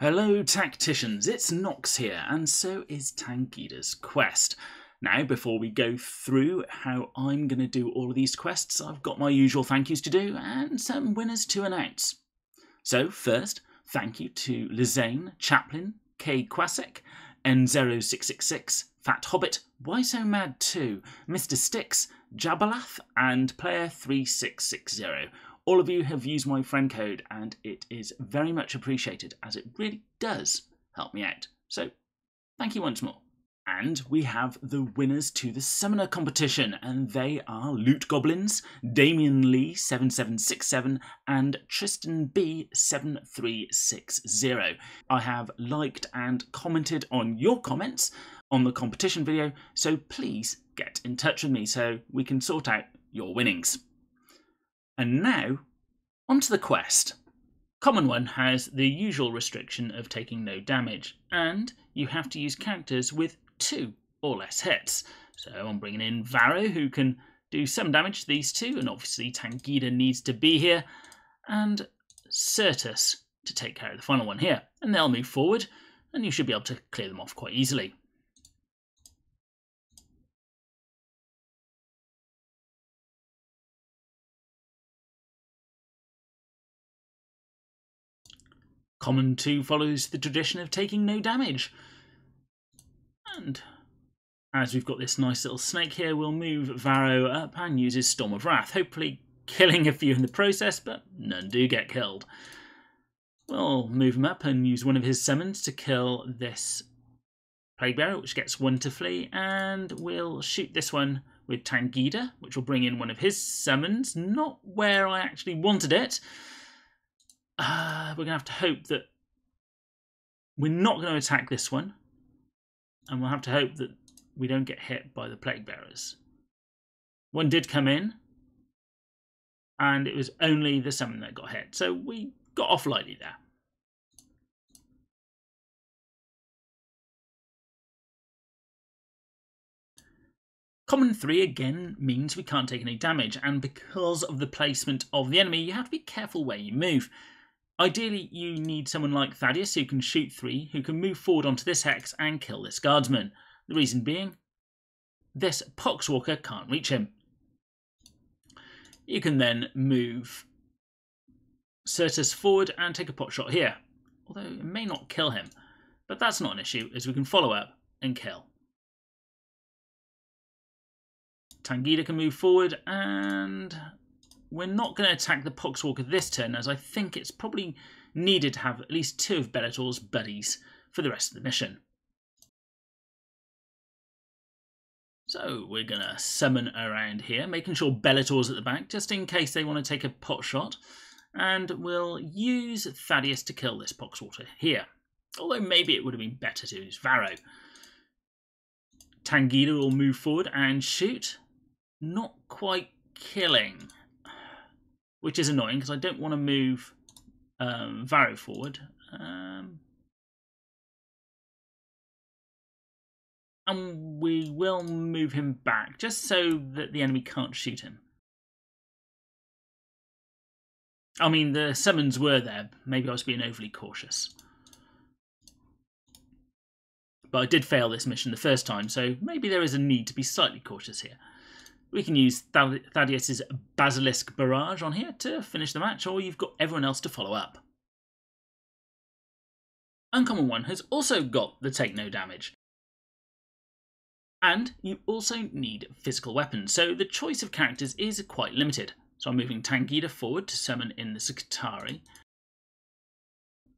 Hello tacticians, it's Nox here, and so is Tangida's quest. Now, before we go through how I'm going to do all of these quests, I've got my usual thank yous to do and some winners to announce. So first, thank you to Lizane, Chaplin, K. Kwasek, N0666, Fat Hobbit, Why So Mad 2, Mr. Sticks, Jabalath, and Player 3660. All of you have used my friend code and it is very much appreciated as it really does help me out. So thank you once more. And we have the winners to the Summoner competition, and they are Loot Goblins, Damien Lee 7767 and Tristan B 7360. I have liked and commented on your comments on the competition video, so please get in touch with me so we can sort out your winnings. And now, onto the quest. Common one has the usual restriction of taking no damage, and you have to use characters with 2 or less hits. So I'm bringing in Varro, who can do some damage to these two, and obviously Tangida needs to be here, and Certus to take care of the final one here. And they'll move forward, and you should be able to clear them off quite easily. Common 2 follows the tradition of taking no damage. And as we've got this nice little snake here, we'll move Varro up and use his Storm of Wrath, hopefully killing a few in the process, but none do get killed. We'll move him up and use one of his summons to kill this Plague Bearer, which gets 1 to flee, and we'll shoot this one with Tangida, which will bring in one of his summons, not where I actually wanted it. We're going to have to hope that we're not going to attack this one, and we'll have to hope that we don't get hit by the Plague Bearers. One did come in, and it was only the summon that got hit, so we got off lightly there. Common 3 again means we can't take any damage, and because of the placement of the enemy, you have to be careful where you move. Ideally, you need someone like Thaddeus who can shoot 3, who can move forward onto this hex and kill this guardsman. The reason being, this Poxwalker can't reach him. You can then move Certus forward and take a pot shot here, although it may not kill him, but that's not an issue as we can follow up and kill. Tangida can move forward, and we're not going to attack the Poxwalker this turn, as I think it's probably needed to have at least 2 of Bellator's buddies for the rest of the mission. So we're going to summon around here, making sure Bellator's at the back, just in case they want to take a pot shot, and we'll use Thaddeus to kill this Poxwalker here, although maybe it would have been better to use Varro. Tangida will move forward and shoot, not quite killing, which is annoying because I don't want to move Varro forward. And we will move him back just so that the enemy can't shoot him. I mean, the summons were there. Maybe I was being overly cautious. But I did fail this mission the first time, so maybe there is a need to be slightly cautious here. We can use Thaddeus's Basilisk Barrage on here to finish the match, or you've got everyone else to follow up. Uncommon 1 has also got the take no damage. And you also need physical weapons, so the choice of characters is quite limited. So I'm moving Tangida forward to summon in the Sakatari.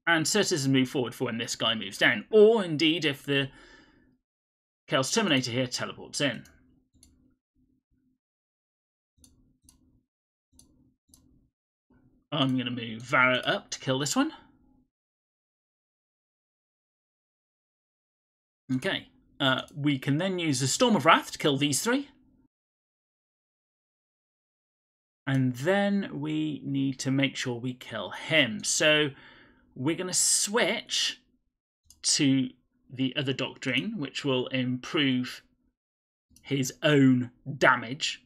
And Certus has moved forward for when this guy moves down, or indeed if the Chaos Terminator here teleports in. I'm going to move Varro up to kill this one. Okay, we can then use the Storm of Wrath to kill these 3. And then we need to make sure we kill him. So we're going to switch to the other Doctrine, which will improve his own damage.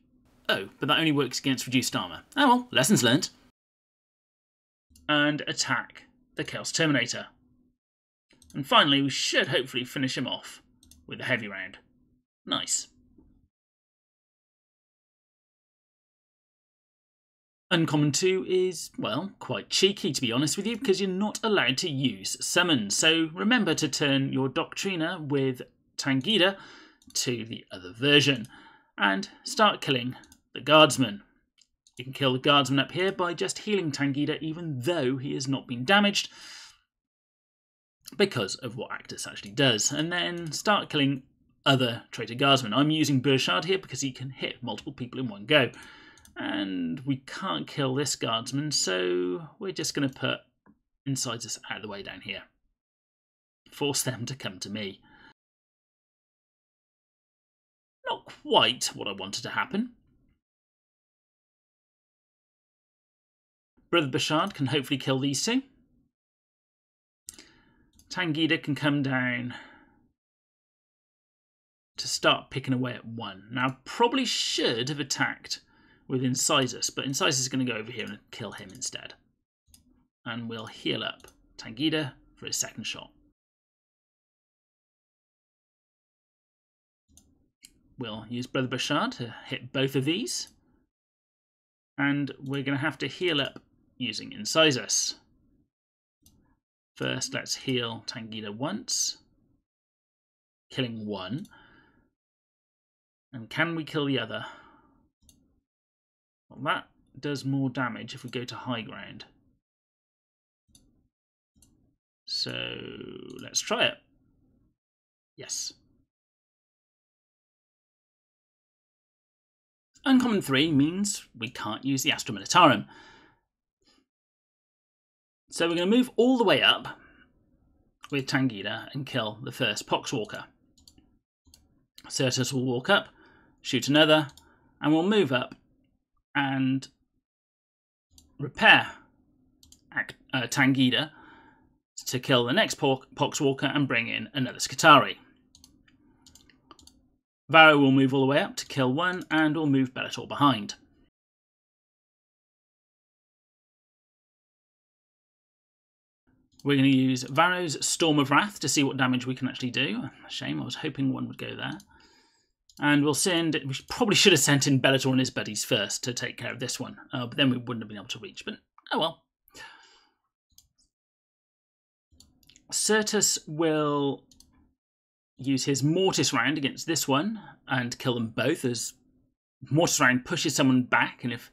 Oh, but that only works against reduced armor. Oh well, lessons learned. And attack the Chaos Terminator. And finally, we should hopefully finish him off with a heavy round. Nice. Uncommon 2 is, well, quite cheeky to be honest with you, because you're not allowed to use summons. So remember to turn your Doctrina with Tangida to the other version and start killing the Guardsman. You can kill the Guardsman up here by just healing Tangida even though he has not been damaged because of what Actus actually does, and then start killing other traitor Guardsmen. I'm using Burchard here because he can hit multiple people in one go. And we can't kill this Guardsman, so we're just going to put Incisors out of the way down here. Force them to come to me. Not quite what I wanted to happen. Brother Burchard can hopefully kill these two. Tangida can come down to start picking away at one. Now, probably should have attacked with Incisors, but Incisors is going to go over here and kill him instead. And we'll heal up Tangida for his second shot. We'll use Brother Burchard to hit both of these. And we're going to have to heal up using Incisors. First, let's heal Tangida once, killing one. And can we kill the other? Well, that does more damage if we go to high ground. So let's try it. Yes. Uncommon 3 means we can't use the Astra Militarum. So we're going to move all the way up with Tangida and kill the first Poxwalker. Certus will walk up, shoot another, and we'll move up and repair Tangida to kill the next Poxwalker and bring in another Skitarii. Varro will move all the way up to kill one, and we'll move Bellator behind. We're going to use Varro's Storm of Wrath to see what damage we can actually do. Shame, I was hoping one would go there. And we'll send, we probably should have sent in Bellator and his buddies first to take care of this one. But then we wouldn't have been able to reach, but oh well. Certus will use his Mortis round against this one and kill them both, as Mortis round pushes someone back, and if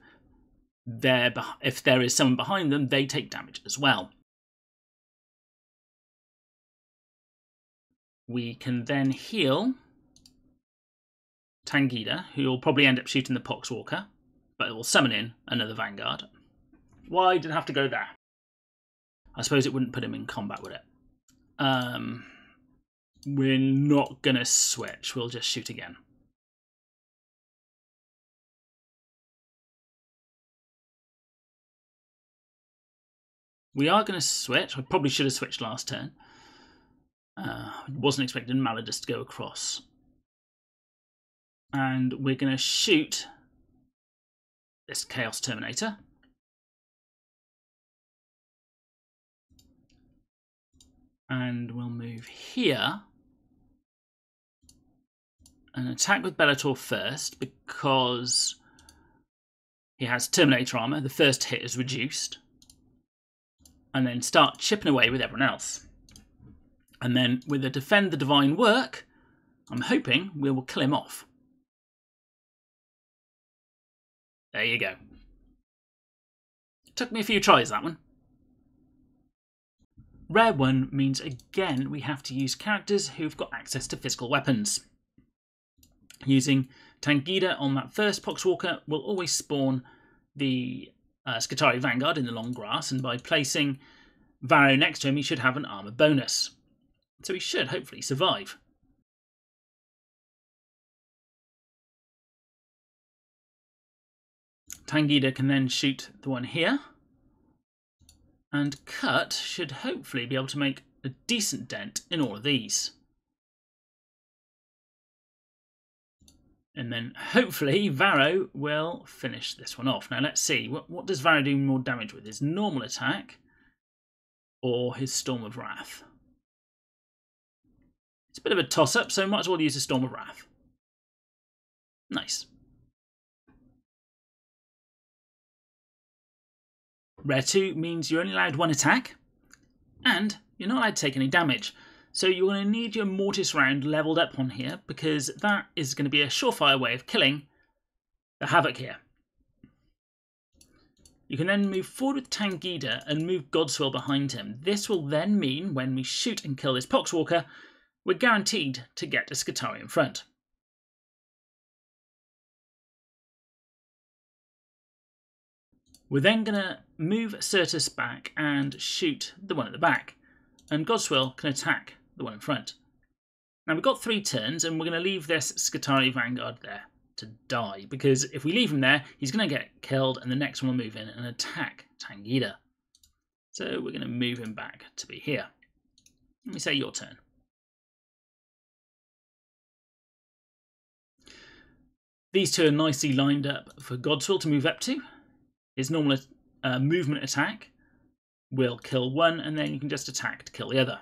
there is someone behind them, they take damage as well. We can then heal Tangida, who will probably end up shooting the Poxwalker, but it will summon in another Vanguard. Why did it have to go there? I suppose it wouldn't put him in combat, would it? We're not going to switch. We'll just shoot again. We are going to switch. I probably should have switched last turn. Wasn't expecting Malodus to go across. And we're going to shoot this Chaos Terminator. And we'll move here and attack with Bellator first, because he has Terminator armor. The first hit is reduced. And then start chipping away with everyone else. And then with the Defend the Divine Work, I'm hoping we will kill him off. There you go. Took me a few tries, that one. Rare 1 means again we have to use characters who've got access to physical weapons. Using Tangida on that first Poxwalker will always spawn the Skitarii Vanguard in the long grass, and by placing Varro next to him he should have an armor bonus. So he should hopefully survive. Tangida can then shoot the one here. And Cut should hopefully be able to make a decent dent in all of these. And then hopefully Varro will finish this one off. Now let's see, what does Varro do more damage with? His normal attack or his Storm of Wrath? It's a bit of a toss-up, so might as well use a Storm of Wrath. Nice. Rare 2 means you're only allowed one attack, and you're not allowed to take any damage. So you're going to need your Mortis round leveled up on here, because that is going to be a surefire way of killing the Havoc here. You can then move forward with Tangida and move Godswill behind him. This will then mean when we shoot and kill this Poxwalker, we're guaranteed to get a Skitarii in front. We're then going to move Certus back and shoot the one at the back, and Godswill can attack the one in front. Now we've got 3 turns, and we're going to leave this Skitarii Vanguard there to die, because if we leave him there, he's going to get killed, and the next one will move in and attack Tangida. So we're going to move him back to be here. Let me say your turn. These two are nicely lined up for Godswill to move up to. His normal movement attack will kill one, and then you can just attack to kill the other.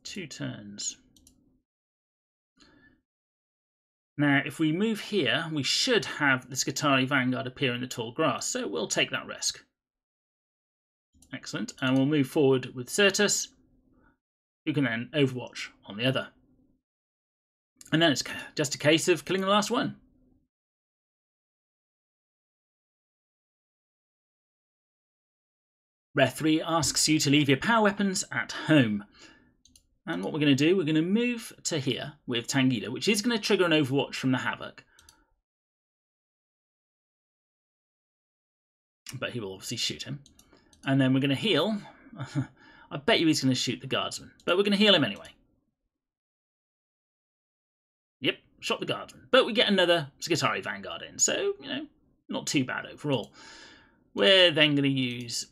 2 turns. Now, if we move here, we should have the Skitarii Vanguard appear in the tall grass, so we'll take that risk. Excellent, and we'll move forward with Certus, who can then Overwatch on the other. And then it's just a case of killing the last one. Rare 3 asks you to leave your power weapons at home. And what we're going to do, we're going to move to here with Tangida, which is going to trigger an Overwatch from the Havoc. But he will obviously shoot him. And then we're going to heal. I bet you he's going to shoot the Guardsman, but we're going to heal him anyway. Yep, shot the Guardsman. But we get another Skitarii Vanguard in, so, you know, not too bad overall. We're then going to use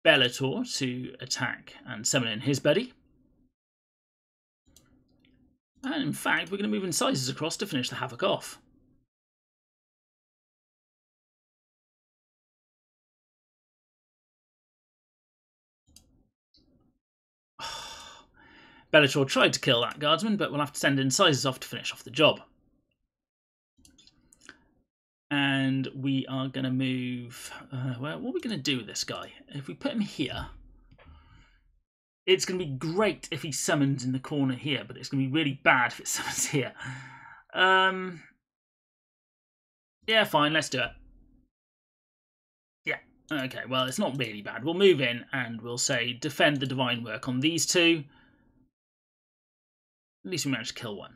Bellator to attack and summon in his buddy. And in fact, we're going to move Incisors across to finish the Havoc off. Bellator tried to kill that Guardsman, but we'll have to send Incisors off to finish off the job. And we are going to move... well, what are we going to do with this guy? If we put him here... It's going to be great if he summons in the corner here, but it's going to be really bad if it summons here. Yeah, fine, let's do it. Yeah, okay, well, it's not really bad. We'll move in and we'll say defend the divine work on these two. At least we managed to kill one.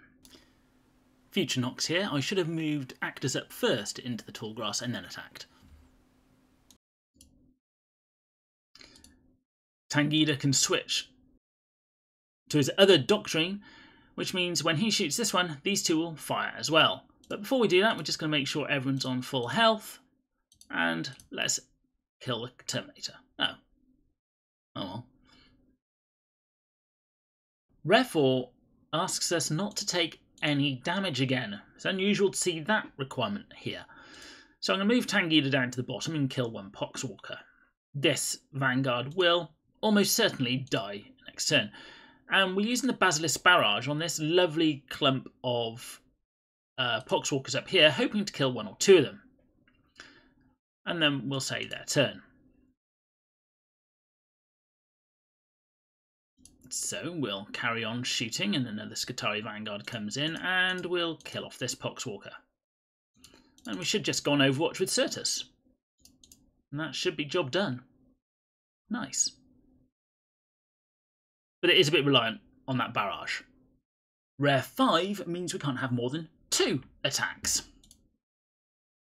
Future Nox here. I should have moved Actus up first into the tall grass and then attacked. Tangida can switch to his other doctrine, which means when he shoots this one, these two will fire as well. But before we do that, we're just going to make sure everyone's on full health, and let's kill the Terminator. Oh. Oh well. Rare 4 asks us not to take any damage again. It's unusual to see that requirement here. So I'm going to move Tangida down to the bottom and kill one Poxwalker. This Vanguard will almost certainly die next turn. And we're using the Basilisk Barrage on this lovely clump of Poxwalkers up here, hoping to kill 1 or 2 of them. And then we'll say their turn. So we'll carry on shooting, and another Skitarii Vanguard comes in, and we'll kill off this Poxwalker. And we should just go on Overwatch with Certus. And that should be job done. Nice. But it is a bit reliant on that barrage. Rare 5 means we can't have more than 2 attacks.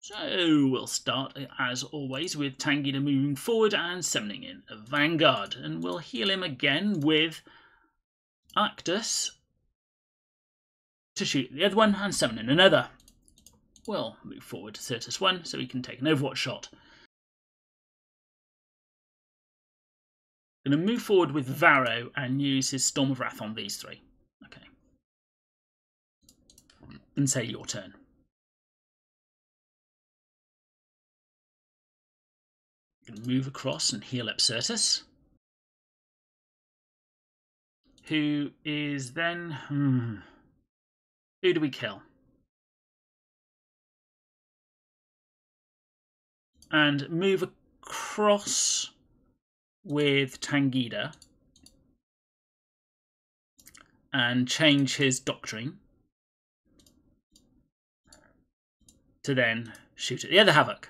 So we'll start, as always, with Tangida moving forward and summoning in a Vanguard. And we'll heal him again with Actus to shoot the other one and summon in another. We'll move forward to Certus 1 so he can take an Overwatch shot. Going to move forward with Varro and use his Storm of Wrath on these 3. Okay. And say your turn. Going to move across and heal up Certus. who is then... Who do we kill? And move across with Tangida and change his doctrine to then shoot at the other Havoc,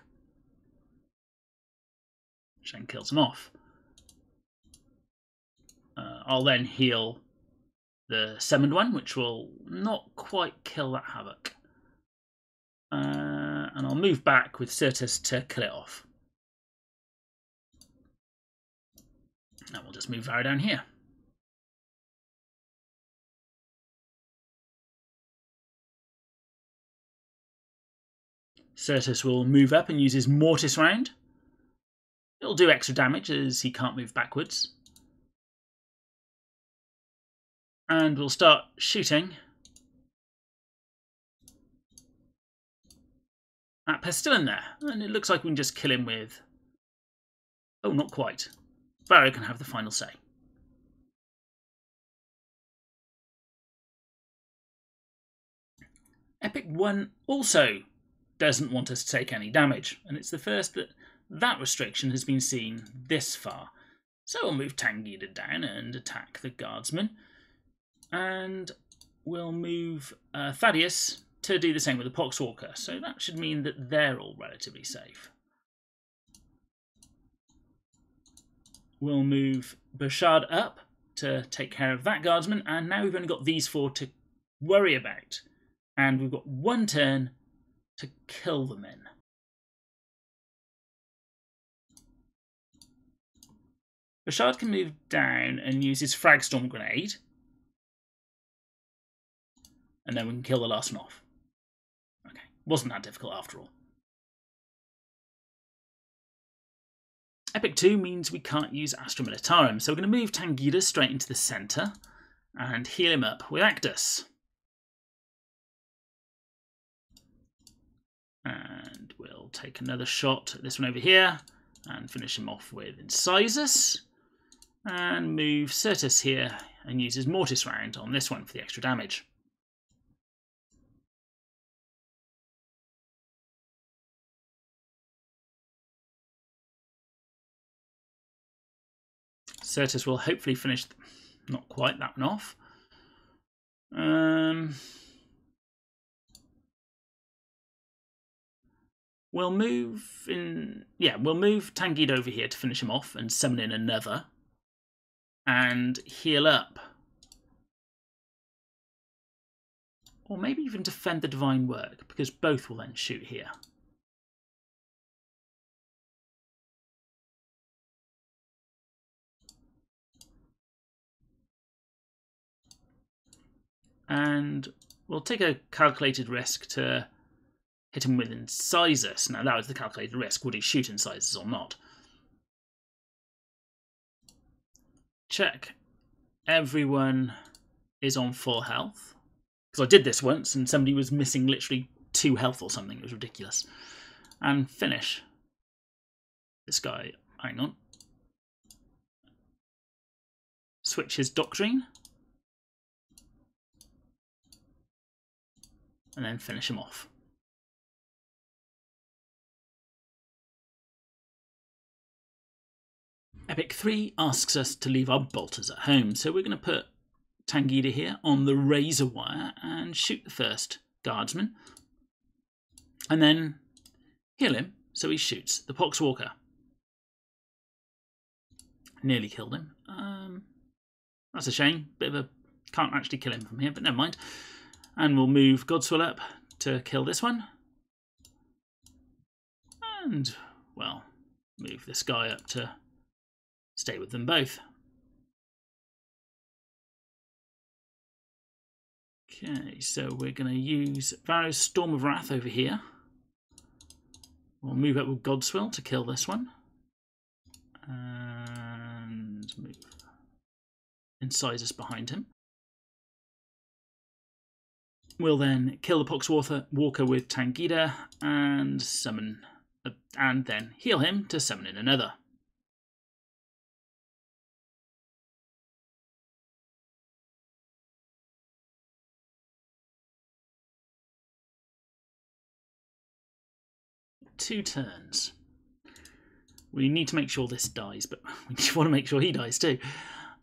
which then kills him off. I'll then heal the summoned one, which will not quite kill that Havoc. And I'll move back with Certus to kill it off. And we'll just move Varro down here. Certus will move up and use his Mortis round. It'll do extra damage as he can't move backwards. And we'll start shooting at Pestilin there. And it looks like we can just kill him with... Oh, not quite. Varro can have the final say. Epic 1 also doesn't want us to take any damage, and it's the first that restriction has been seen this far. So we'll move Tangida down and attack the guardsman, and we'll move Thaddeus to do the same with the Poxwalker, so that should mean that they're all relatively safe. We'll move Burchard up to take care of that guardsman, and now we've only got these four to worry about, and we've got one turn to kill them in. Burchard can move down and use his Fragstorm grenade, and then we can kill the last one off. Okay, wasn't that difficult after all. Epic 2 means we can't use Astra Militarum, so we're going to move Tangida straight into the centre and heal him up with Actus. And we'll take another shot at this one over here and finish him off with Incisors. And move Certus here and use his Mortis round on this one for the extra damage. Certus will hopefully finish, not quite that one off. We'll move in, we'll move Tangida over here to finish him off and summon in another. And heal up. Or maybe even defend the Divine Work, because both will then shoot here. And we'll take a calculated risk to hit him with Incisors. Now that was the calculated risk. Would he shoot Incisors or not? Check. Everyone is on full health. Because I did this once and somebody was missing literally 2 health or something. It was ridiculous. And finish. This guy, hang on. Switch his Doctrine. And then finish him off. Epic 3 asks us to leave our bolters at home, so we're going to put Tangida here on the razor wire and shoot the first guardsman. And then heal him so he shoots the Poxwalker. Nearly killed him. That's a shame. Bit of a... Can't actually kill him from here, but never mind. And we'll move Godswill up to kill this one. And, well, move this guy up to stay with them both. Okay, so we're going to use Varro's Storm of Wrath over here. We'll move up with Godswill to kill this one. And move Incisors behind him. We'll then kill the Poxwalker with Tangida and summon, and then heal him to summon in another. 2 turns. We need to make sure this dies, but we want to make sure he dies too.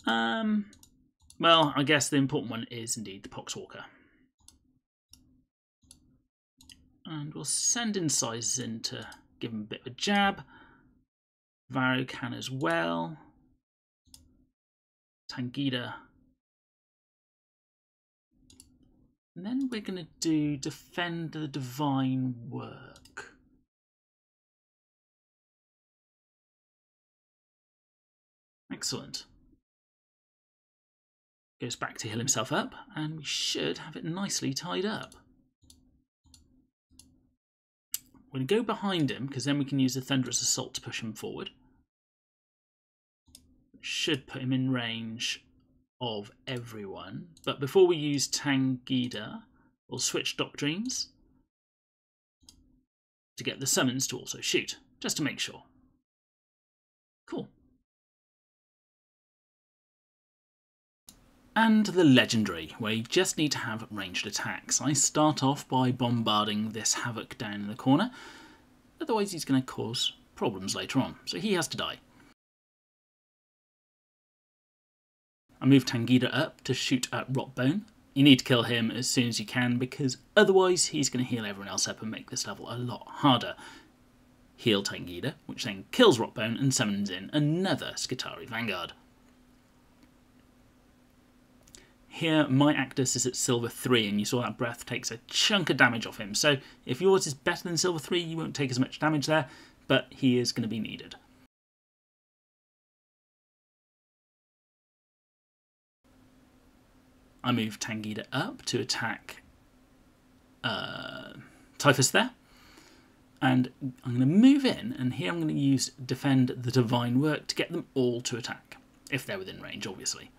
Well, I guess the important one is indeed the Poxwalker. And we'll send Incisors in to give him a bit of a jab. Varro can as well. Tangida. And then we're going to do Defend the Divine Work. Excellent. Goes back to heal himself up, and we should have it nicely tied up. We're going to go behind him, because then we can use the Thunderous Assault to push him forward. Should put him in range of everyone. But before we use Tangida, we'll switch Doctrines to get the summons to also shoot, just to make sure. Cool. And the Legendary, where you just need to have ranged attacks. I start off by bombarding this Havoc down in the corner, otherwise he's going to cause problems later on, so he has to die. I move Tangida up to shoot at Rotbone. You need to kill him as soon as you can, because otherwise he's going to heal everyone else up and make this level a lot harder. Heal Tangida, which then kills Rotbone and summons in another Skitarii Vanguard. Here, my Actus is at Silver 3, and you saw that breath takes a chunk of damage off him. So if yours is better than Silver 3, you won't take as much damage there, but he is going to be needed. I move Tangida up to attack Typhus there. And I'm going to move in, and here I'm going to use Defend the Divine Work to get them all to attack, if they're within range, obviously.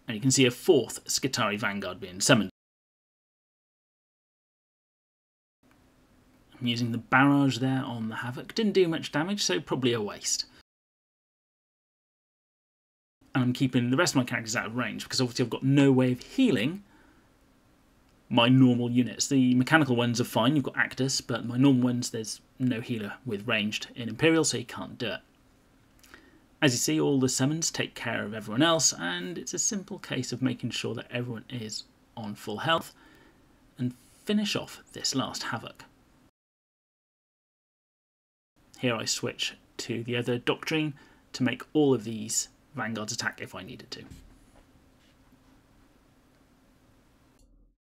And you can see a 4th Skitarii Vanguard being summoned. I'm using the barrage there on the Havoc. Didn't do much damage, so probably a waste. And I'm keeping the rest of my characters out of range, because obviously I've got no way of healing my normal units. The mechanical ones are fine, you've got Actus, but my normal ones, there's no healer with ranged in Imperial, so you can't do it. As you see, all the summons take care of everyone else, and it's a simple case of making sure that everyone is on full health, and finish off this last Havoc. Here I switch to the other Doctrine to make all of these Vanguards attack if I needed to.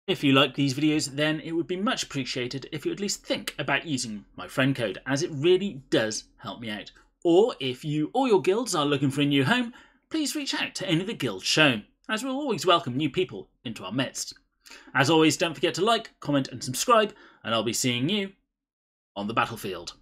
If you like these videos, then it would be much appreciated if you at least think about using my friend code, as it really does help me out. Or if you or your guilds are looking for a new home, please reach out to any of the guilds shown, as we'll always welcome new people into our midst. As always, don't forget to like, comment and subscribe, and I'll be seeing you on the battlefield.